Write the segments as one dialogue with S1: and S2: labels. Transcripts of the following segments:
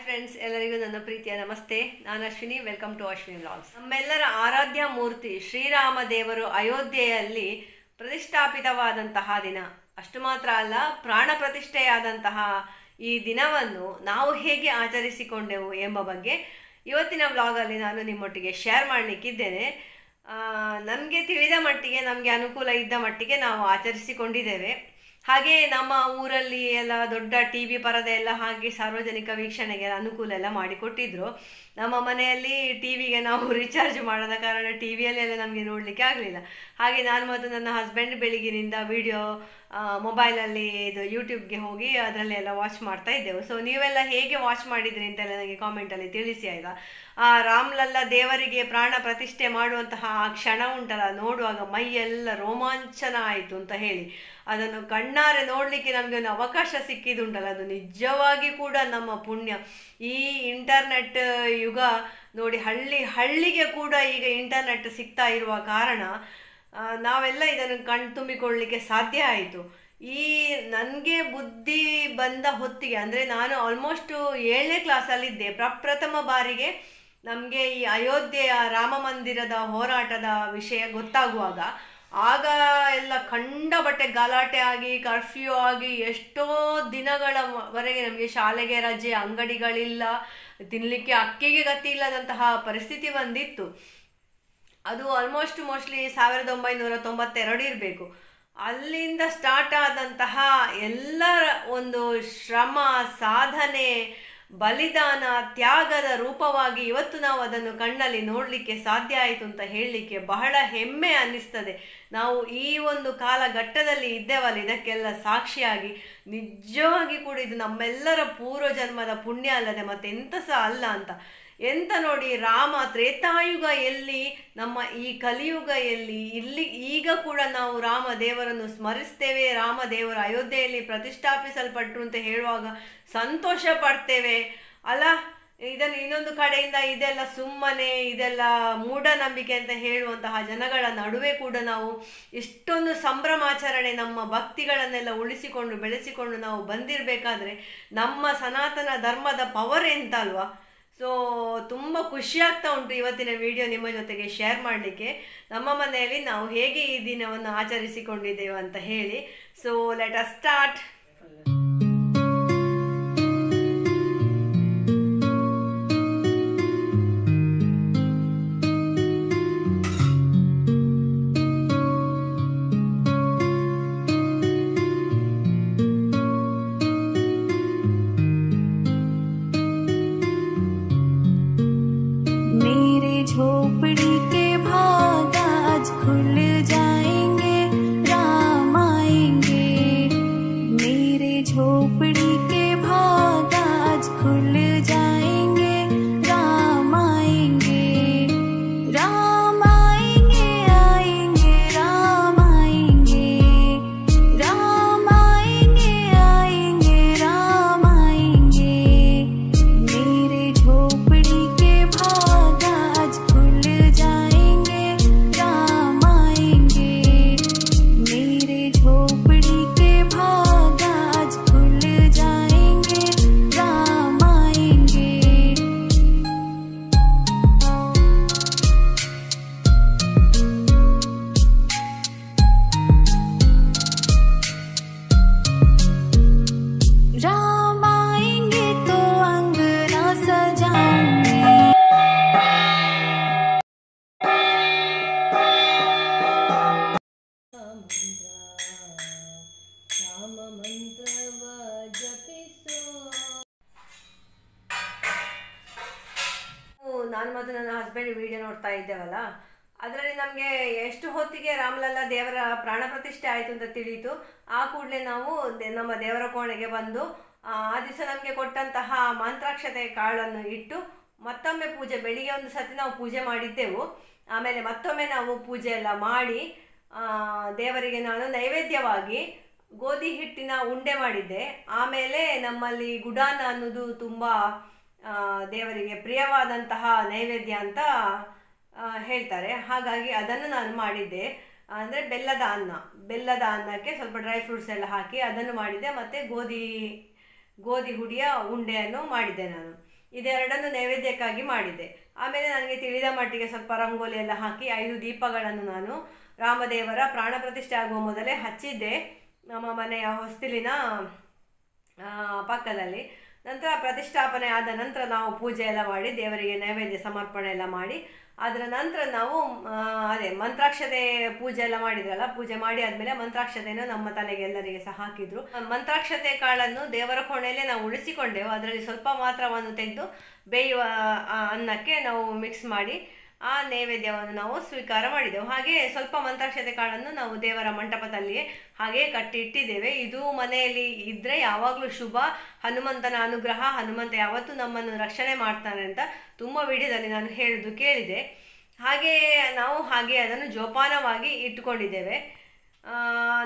S1: Friends, ಎಲ್ಲರಿಗೂ ನನ್ನ ಪ್ರೀತಿಯ ನಮಸ್ತೆ. ನಾನು Ashwini. Welcome to Ashwini vlogs. ನಮ್ಮೆಲ್ಲರ ಆರಾಧ್ಯ ಮೂರ್ತಿ ಶ್ರೀರಾಮ ದೇವರು ಅಯೋಧ್ಯೆಯಲ್ಲಿ ಪ್ರತಿಷ್ಠಾಪಿತವಾದಂತಹ ದಿನ. ಅಷ್ಟು ಮಾತ್ರ ಅಲ್ಲ, ಪ್ರಾಣ ಪ್ರತಿಷ್ಠೆಯಾದಂತಹ ಈ ದಿನವನ್ನು ನಾವು ಹೇಗೆ ಆಚರಿಸಿಕೊಂಡೆವು ಎಂಬ ಬಗ್ಗೆ ಇವತ್ತಿನ ವ್ಲಾಗಲ್ಲಿ ನಾನು ನಿಮ್ಮೊಟ್ಟಿಗೆ ಶೇರ್ ಮಾಡಲಿಕ್ಕಿದ್ದೇನೆ. ನಮಗೆ ತಿಳಿದ ಮಟ್ಟಿಗೆ, ನಮಗೆ ಅನುಕೂಲ ಇದ್ದ ಮಟ್ಟಿಗೆ ನಾವು ಆಚರಿಸಿಕೊಂಡಿದ್ದೇವೆ. ಹಾಗೆ ನಮ್ಮ ಊರಲ್ಲಿ ಎಲ್ಲ ದೊಡ್ಡ TV ಪರದೆ ಎಲ್ಲ ಹಾಕಿ ಸಾರ್ವಜನಿಕ ವೀಕ್ಷಣೆಗೆ ಅನುಕೂಲ ಎಲ್ಲ ಮಾಡಿಕೊಟ್ಟಿದ್ರು. ನಮ್ಮ ಮನೆಯಲ್ಲಿ ಟಿವಿಗೆ ನಾವು ರೀಚಾರ್ಜ್ ಮಾಡದ ಕಾರಣ ಟಿವಿಯಲ್ಲೆಲ್ಲ ನಮಗೆ ನೋಡಲಿಕ್ಕೆ ಆಗಲಿಲ್ಲ. ಹಾಗೆ ನಾನು ಮತ್ತು ನನ್ನ ಹಸ್ಬೆಂಡ್ ಬೆಳಿಗ್ಗಿನಿಂದ ವಿಡಿಯೋ ಮೊಬೈಲಲ್ಲಿ ಇದು ಯೂಟ್ಯೂಬ್ಗೆ ಹೋಗಿ ಅದರಲ್ಲಿ ಎಲ್ಲ ವಾಚ್ ಮಾಡ್ತಾ ಇದ್ದೆವು. ಸೊ ನೀವೆಲ್ಲ ಹೇಗೆ ವಾಚ್ ಮಾಡಿದ್ರಿ ಅಂತೆಲ್ಲ ನನಗೆ ಕಾಮೆಂಟಲ್ಲಿ ತಿಳಿಸಿ. ಆಯಿತಾ, ರಾಮ್ಲಲ್ಲ ದೇವರಿಗೆ ಪ್ರಾಣ ಪ್ರತಿಷ್ಠೆ ಮಾಡುವಂತಹ ಆ ಕ್ಷಣ ಉಂಟಲ್ಲ, ನೋಡುವಾಗ ಮೈಯೆಲ್ಲ ರೋಮಾಂಚನ ಆಯಿತು ಅಂತ ಹೇಳಿ ಅದನ್ನು ಕಣ್ಣಾರೆ ನೋಡಲಿಕ್ಕೆ ನಮಗೆ ಒಂದು ಅವಕಾಶ ಸಿಕ್ಕಿದುಂಟಲ್ಲ, ಅದು ನಿಜವಾಗಿ ಕೂಡ ನಮ್ಮ ಪುಣ್ಯ. ಈ ಇಂಟರ್ನೆಟ್ ಯುಗ ನೋಡಿ, ಹಳ್ಳಿಗೆ ಕೂಡ ಈಗ ಇಂಟರ್ನೆಟ್ ಸಿಗ್ತಾ ಇರುವ ಕಾರಣ ನಾವೆಲ್ಲ ಇದನ್ನು ಕಣ್ತುಂಬಿಕೊಳ್ಳಲಿಕ್ಕೆ ಸಾಧ್ಯ ಆಯಿತು. ಈ ನನಗೆ ಬುದ್ಧಿ ಬಂದ ಹೊತ್ತಿಗೆ, ಅಂದರೆ ನಾನು ಆಲ್ಮೋಸ್ಟ್ 7ನೇ ಕ್ಲಾಸಲ್ಲಿದ್ದೆ, ಪ್ರಪ್ರಥಮ ಬಾರಿಗೆ ನಮಗೆ ಈ ಅಯೋಧ್ಯೆಯ ರಾಮ ಮಂದಿರದ ಹೋರಾಟದ ವಿಷಯ ಗೊತ್ತಾಗುವಾಗ, ಆಗ ಎಲ್ಲ ಕಂಡಬಟ್ಟೆ ಗಲಾಟೆ ಆಗಿ ಕರ್ಫ್ಯೂ ಆಗಿ ಎಷ್ಟೋ ದಿನಗಳವರೆಗೆ ನಮಗೆ ಶಾಲೆಗೆ ರಜೆ, ಅಂಗಡಿಗಳಿಲ್ಲ, ತಿನ್ನಲಿಕ್ಕೆ ಅಕ್ಕಿಗೆ ಗತಿ ಇಲ್ಲದಂತಹ ಪರಿಸ್ಥಿತಿ ಬಂದಿತ್ತು. ಅದು ಮೋಸ್ಟ್ಲಿ 1992 ಇರಬೇಕು. ಅಲ್ಲಿಂದ ಸ್ಟಾರ್ಟ್ ಆದಂತಹ ಎಲ್ಲರ ಒಂದು ಶ್ರಮ, ಸಾಧನೆ, ಬಲಿದಾನ, ತ್ಯಾಗದ ರೂಪವಾಗಿ ಇವತ್ತು ನಾವು ಅದನ್ನು ಕಣ್ಣಲ್ಲಿ ನೋಡಲಿಕ್ಕೆ ಸಾಧ್ಯ ಆಯಿತು ಅಂತ ಹೇಳಲಿಕ್ಕೆ ಬಹಳ ಹೆಮ್ಮೆ ಅನ್ನಿಸ್ತದೆ. ನಾವು ಈ ಒಂದು ಕಾಲಘಟ್ಟದಲ್ಲಿ ಇದ್ದೇವಲ್ಲ, ಇದಕ್ಕೆಲ್ಲ ಸಾಕ್ಷಿಯಾಗಿ ನಿಜವಾಗಿ ಕೂಡ ಇದು ನಮ್ಮೆಲ್ಲರ ಪೂರ್ವಜನ್ಮದ ಪುಣ್ಯ ಅಲ್ಲದೆ ಮತ್ತೆಂತ ಸಹ ಅಲ್ಲ ಅಂತ. ಎಂತ ನೋಡಿ, ರಾಮ ತ್ರೇತಾಯುಗ ಎಲ್ಲಿ, ನಮ್ಮ ಈ ಕಲಿಯುಗ ಎಲ್ಲಿ, ಇಲ್ಲಿ ಈಗ ಕೂಡ ನಾವು ರಾಮ ದೇವರನ್ನು ಸ್ಮರಿಸ್ತೇವೆ. ರಾಮ ದೇವರು ಅಯೋಧ್ಯೆಯಲ್ಲಿ ಪ್ರತಿಷ್ಠಾಪಿಸಲ್ಪಟ್ಟರು ಅಂತ ಹೇಳುವಾಗ ಸಂತೋಷ ಪಡ್ತೇವೆ ಅಲ್ಲ. ಇದನ್ನು ಇನ್ನೊಂದು ಕಡೆಯಿಂದ ಇದೆಲ್ಲ ಸುಮ್ಮನೆ, ಇದೆಲ್ಲ ಮೂಢನಂಬಿಕೆ ಅಂತ ಹೇಳುವಂತಹ ಜನಗಳ ನಡುವೆ ಕೂಡ ನಾವು ಇಷ್ಟೊಂದು ಸಂಭ್ರಮಾಚರಣೆ, ನಮ್ಮ ಭಕ್ತಿಗಳನ್ನೆಲ್ಲ ಉಳಿಸಿಕೊಂಡು ಬೆಳೆಸಿಕೊಂಡು ನಾವು ಬಂದಿರಬೇಕಾದ್ರೆ ನಮ್ಮ ಸನಾತನ ಧರ್ಮದ ಪವರ್ ಎಂತ ಅಲ್ವಾ. ಸೊ ತುಂಬ ಖುಷಿ ಆಗ್ತಾ ಉಂಟು ಇವತ್ತಿನ ವಿಡಿಯೋ ನಿಮ್ಮ ಜೊತೆಗೆ ಶೇರ್ ಮಾಡಲಿಕ್ಕೆ, ನಮ್ಮ ಮನೆಯಲ್ಲಿ ನಾವು ಹೇಗೆ ಈ ದಿನವನ್ನು ಆಚರಿಸಿಕೊಂಡಿದ್ದೇವೆ ಅಂತ ಹೇಳಿ. So let us start. ನಾನು ಮತ್ತು ನನ್ನ ಹಸ್ಬೆಂಡ್ ವಿಡಿಯೋ ನೋಡ್ತಾ ಇದ್ದೇವಲ್ಲ, ಅದರಲ್ಲಿ ನಮಗೆ ಎಷ್ಟು ಹೊತ್ತಿಗೆ ರಾಮಲಲ್ಲ ದೇವರ ಪ್ರಾಣ ಪ್ರತಿಷ್ಠೆ ಆಯಿತು ಅಂತ ತಿಳಿಯಿತು. ಆ ಕೂಡಲೇ ನಾವು ನಮ್ಮ ದೇವರ ಕೋಣೆಗೆ ಬಂದು ಆ ದಿವಸ ನಮಗೆ ಕೊಟ್ಟಂತಹ ಮಂತ್ರಾಕ್ಷತೆ ಕಾಳನ್ನು ಇಟ್ಟು ಮತ್ತೊಮ್ಮೆ ಪೂಜೆ, ಬೆಳಿಗ್ಗೆ ಒಂದು ಸತಿ ನಾವು ಪೂಜೆ ಮಾಡಿದ್ದೆವು. ಆಮೇಲೆ ಮತ್ತೊಮ್ಮೆ ನಾವು ಪೂಜೆ ಎಲ್ಲ ಮಾಡಿ ದೇವರಿಗೆ ನಾನು ನೈವೇದ್ಯವಾಗಿ ಗೋಧಿ ಹಿಟ್ಟಿನ ಉಂಡೆ ಮಾಡಿದ್ದೆ. ಆಮೇಲೆ ನಮ್ಮಲ್ಲಿ ಗುಡಾನ ಅನ್ನೋದು ತುಂಬ ದೇವರಿಗೆ ಪ್ರಿಯವಾದಂತಹ ನೈವೇದ್ಯ ಅಂತ ಹೇಳ್ತಾರೆ. ಹಾಗಾಗಿ ಅದನ್ನು ನಾನು ಮಾಡಿದ್ದೆ. ಅಂದರೆ ಬೆಲ್ಲದ ಅನ್ನಕ್ಕೆ ಸ್ವಲ್ಪ ಡ್ರೈ ಫ್ರೂಟ್ಸ್ ಎಲ್ಲ ಹಾಕಿ ಅದನ್ನು ಮಾಡಿದ್ದೆ. ಮತ್ತು ಗೋಧಿ ಹುಡಿಯ ಉಂಡೆಯನ್ನು ಮಾಡಿದ್ದೆ ನಾನು. ಇದೆರಡನ್ನು ನೈವೇದ್ಯಕ್ಕಾಗಿ ಮಾಡಿದ್ದೆ. ಆಮೇಲೆ ನನಗೆ ತಿಳಿದ ಮಟ್ಟಿಗೆ ಸ್ವಲ್ಪ ರಂಗೋಲಿ ಎಲ್ಲ ಹಾಕಿ 5 ದೀಪಗಳನ್ನು ನಾನು ರಾಮದೇವರ ಪ್ರಾಣ ಪ್ರತಿಷ್ಠೆ ಆಗುವ ಮೊದಲೇ ಹಚ್ಚಿದ್ದೆ ನಮ್ಮ ಮನೆಯ ಹೊಸ್ತಿಲಿನ ಪಕ್ಕದಲ್ಲಿ. ನಂತರ ಪ್ರತಿಷ್ಠಾಪನೆ ಆದ ನಂತರ ನಾವು ಪೂಜೆ ಎಲ್ಲ ಮಾಡಿ ದೇವರಿಗೆ ನೈವೇದ್ಯ ಸಮರ್ಪಣೆ ಎಲ್ಲ ಮಾಡಿ ಅದರ ನಂತರ ನಾವು ಮಂತ್ರಾಕ್ಷತೆ ಪೂಜೆ ಎಲ್ಲ ಮಾಡಿದ್ರಲ್ಲ, ಪೂಜೆ ಮಾಡಿ ಆದಮೇಲೆ ಮಂತ್ರಾಕ್ಷತೆಯನ್ನು ನಮ್ಮ ತಲೆಗೆ ಎಲ್ಲರಿಗೆ ಸಹ ಹಾಕಿದ್ರು. ಮಂತ್ರಾಕ್ಷತೆ ಕಾಳನ್ನು ದೇವರ ಕೋಣೆಯಲ್ಲೇ ನಾವು ಉಳಿಸಿಕೊಂಡೆವು. ಅದರಲ್ಲಿ ಸ್ವಲ್ಪ ಮಾತ್ರವನ್ನು ತೆಗೆದು ಬೇಯುವ ಅನ್ನಕ್ಕೆ ನಾವು ಮಿಕ್ಸ್ ಮಾಡಿ ಆ ನೈವೇದ್ಯವನ್ನು ನಾವು ಸ್ವೀಕಾರ ಮಾಡಿದೆವು. ಹಾಗೆ ಸ್ವಲ್ಪ ಮಂತ್ರಾಕ್ಷತೆ ಕಾಳನ್ನು ನಾವು ದೇವರ ಮಂಟಪದಲ್ಲಿಯೇ ಹಾಗೆ ಕಟ್ಟಿ ಇಟ್ಟಿದ್ದೇವೆ. ಇದು ಮನೆಯಲ್ಲಿ ಇದ್ದರೆ ಯಾವಾಗಲೂ ಶುಭ, ಹನುಮಂತನ ಅನುಗ್ರಹ, ಹನುಮಂತ ಯಾವತ್ತೂ ನಮ್ಮನ್ನು ರಕ್ಷಣೆ ಮಾಡ್ತಾನೆ ಅಂತ ತುಂಬ ವಿಡಿಯೋದಲ್ಲಿ ನಾನು ಹೇಳೋದು ಕೇಳಿದೆ. ಹಾಗೆ ನಾವು ಹಾಗೆ ಅದನ್ನು ಜೋಪಾನವಾಗಿ ಇಟ್ಟುಕೊಂಡಿದ್ದೇವೆ.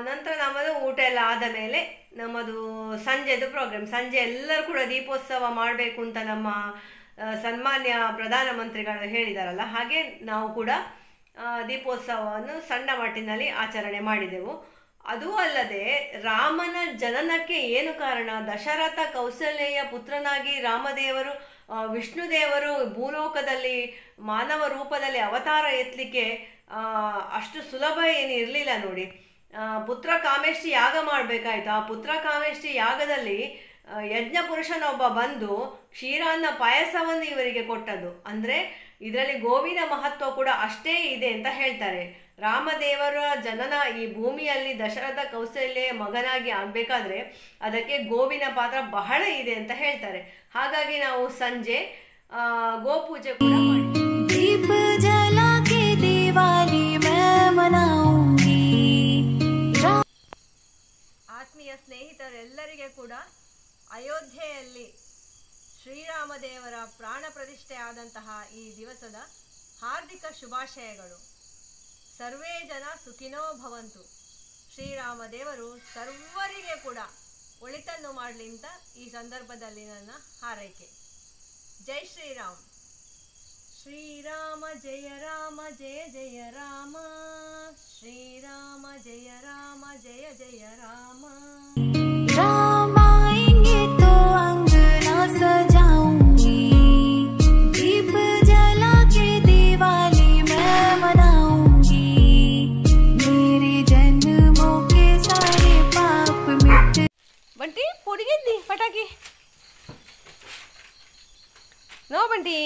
S1: ನಂತರ ನಮ್ಮದು ಊಟ ಎಲ್ಲ ಆದ ಮೇಲೆ ನಮ್ಮದು ಸಂಜೆದು ಪ್ರೋಗ್ರಾಮ್. ಸಂಜೆ ಎಲ್ಲರೂ ಕೂಡ ದೀಪೋತ್ಸವ ಮಾಡಬೇಕು ಅಂತ ನಮ್ಮ ಸನ್ಮಾನ್ಯ ಪ್ರಧಾನಮಂತ್ರಿಗಳು ಹೇಳಿದಾರಲ್ಲ, ಹಾಗೆ ನಾವು ಕೂಡ ದೀಪೋತ್ಸವವನ್ನು ಸಣ್ಣ ಮಟ್ಟಿನಲ್ಲಿ ಆಚರಣೆ ಮಾಡಿದೆವು. ಅದೂ ಅಲ್ಲದೆ ರಾಮನ ಜನನಕ್ಕೆ ಏನು ಕಾರಣ, ದಶರಥ ಕೌಸಲ್ಯೆಯ ಪುತ್ರನಾಗಿ ರಾಮದೇವರು ವಿಷ್ಣುದೇವರು ಭೂಲೋಕದಲ್ಲಿ ಮಾನವ ರೂಪದಲ್ಲಿ ಅವತಾರ ಎತ್ತಲಿಕ್ಕೆ ಅಷ್ಟು ಸುಲಭ ಏನು ಇರಲಿಲ್ಲ ನೋಡಿ. ಪುತ್ರ ಕಾಮೇಷ್ಟಿ ಯಾಗ ಮಾಡಬೇಕಾಯ್ತು. ಆ ಪುತ್ರ ಕಾಮೇಷ್ಟಿ ಯಾಗದಲ್ಲಿ ಯಜ್ಞ ಪುರುಷನೊಬ್ಬ ಬಂದು ಕ್ಷೀರಾನ್ನ ಪಾಯಸವನ್ನು ಇವರಿಗೆ ಕೊಟ್ಟದ್ದು. ಅಂದರೆ ಇದರಲ್ಲಿ ಗೋವಿನ ಮಹತ್ವ ಕೂಡ ಅಷ್ಟೇ ಇದೆ ಅಂತ ಹೇಳ್ತಾರೆ. ರಾಮದೇವರ ಜನನ ಈ ಭೂಮಿಯಲ್ಲಿ ದಶರಥ ಕೌಸಲ್ಯ ಮಗನಾಗಿ ಆಗಬೇಕಾದ್ರೆ ಅದಕ್ಕೆ ಗೋವಿನ ಪಾತ್ರ ಬಹಳ ಇದೆ ಅಂತ ಹೇಳ್ತಾರೆ. ಹಾಗಾಗಿ ನಾವು ಸಂಜೆ ಗೋಪೂಜೆ ಕೂಡ ಆತ್ಮೀಯ ಸ್ನೇಹಿತರೆಲ್ಲರಿಗೆ ಕೂಡ ಅಯೋಧ್ಯೆಯಲ್ಲಿ ಶ್ರೀರಾಮದೇವರ ಪ್ರಾಣ ಪ್ರತಿಷ್ಠೆ ಆದಂತಹ ಈ ದಿವಸದ ಹಾರ್ದಿಕ ಶುಭಾಶಯಗಳು. ಸರ್ವೇ ಜನ ಸುಖಿನೋ ಭವಂತು. ಶ್ರೀರಾಮದೇವರು ಸರ್ವರಿಗೆ ಕೂಡ ಒಳಿತನ್ನು ಮಾಡಲಿ ಅಂತ ಈ ಸಂದರ್ಭದಲ್ಲಿ ನನ್ನ ಹಾರೈಕೆ. ಜೈ ಶ್ರೀರಾಮ್. ಶ್ರೀರಾಮ ಜಯ ರಾಮ ಜಯ ಜಯ ರಾಮ, ಶ್ರೀರಾಮ ಜಯ ರಾಮ ಜಯ ಜಯ ರಾಮ. बंटी पोड़िगे पटाकी नो बंटी.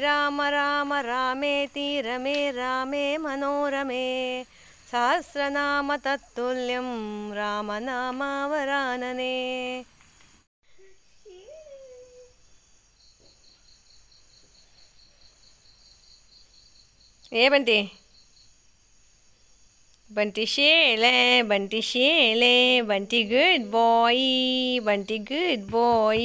S1: राम राम रामेति रमे रामे मनोरमे, सहस्रनाम तत्तुल्यं रामनामावरानने. ए बंटी बंटी शेले, बंटी शेले, Bunty good boy, Bunty good boy.